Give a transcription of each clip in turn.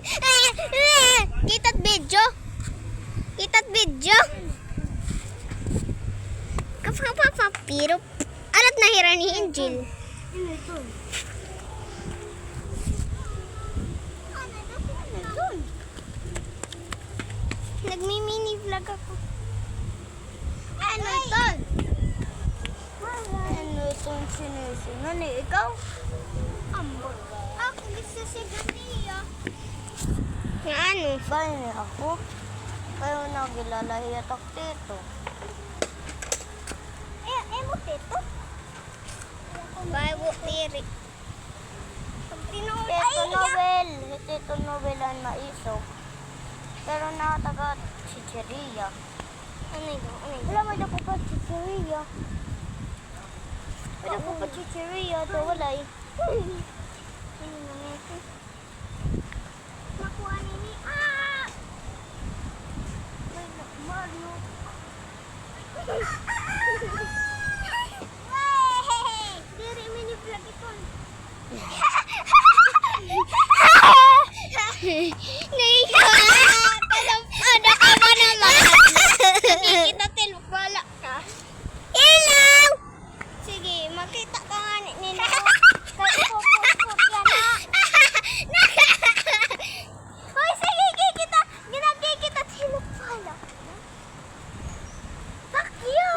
Kita't video. Kita't video. Kapapapapiro. Alat nahira ni Angel. Nagmi-mini vlog ako. Ano ito? Ano itong sinusunod ni ikaw? Ambot. Ako gusto si Gatiya. Nga ano? Bahay niya ako. Kayo nagilalahiya tak dito. Mo tito? Bago tiri. Ito Nobel. Ito Nobel ang maiso. Pero nakataga si Cheria. Ano ito? Wala mo na po pa si Cheria. Wala po pa si Cheria. Ito walay. Ano na ito? Makuha nini. Mario. Diri mini vlog ito. Ada ka ba naman? Kita tilok wala ka. Ilaw! Sige, makita ka nga nila. Hoy, sige, kikita. Ginagay kita tilok wala. Fuck you!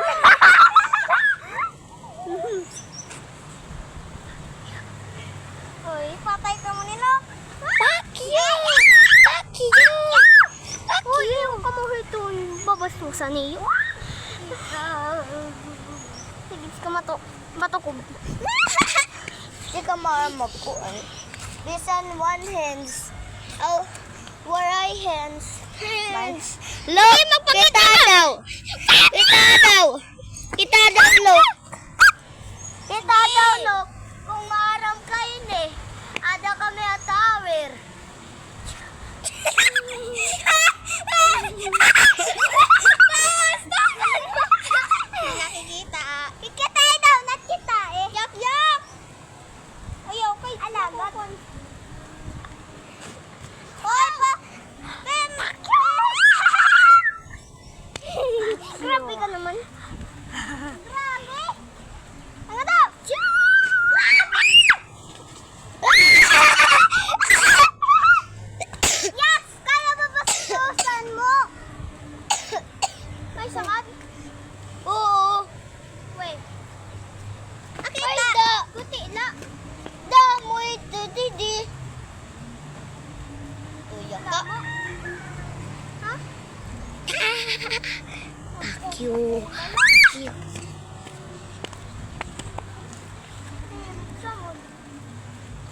Hoy, patay ka mo nila. Fuck you! Fuck you! Fuck you! Kamu hitun babasusan niyo. Sige, ka mato ko. Di ka maamak ko ay. Bisan one hands. Oh, where I hands. Hands. Look, kita daw. Kita daw. Kita daw, look. Kita daw, look. Kung maaram kayo ni, ada kami at tower. Nakikita. Kita daw, nakita eh. Yak, yak! Ayaw kay Alagat. Hoy, grabe ka naman. Grabe! Ano daw? Yes! Kaya ba basusan mo? May sakit? Oo. Wait. Ay, Akita! da. Kuti na. Damo ito, didi. Tuya ka. Ha? Fuck you.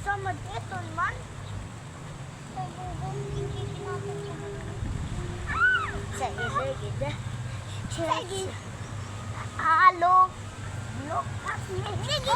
Samad ito man. Kay bubong hindi natin Sige, sige, da. Sige. Halo. Look at me. Sige.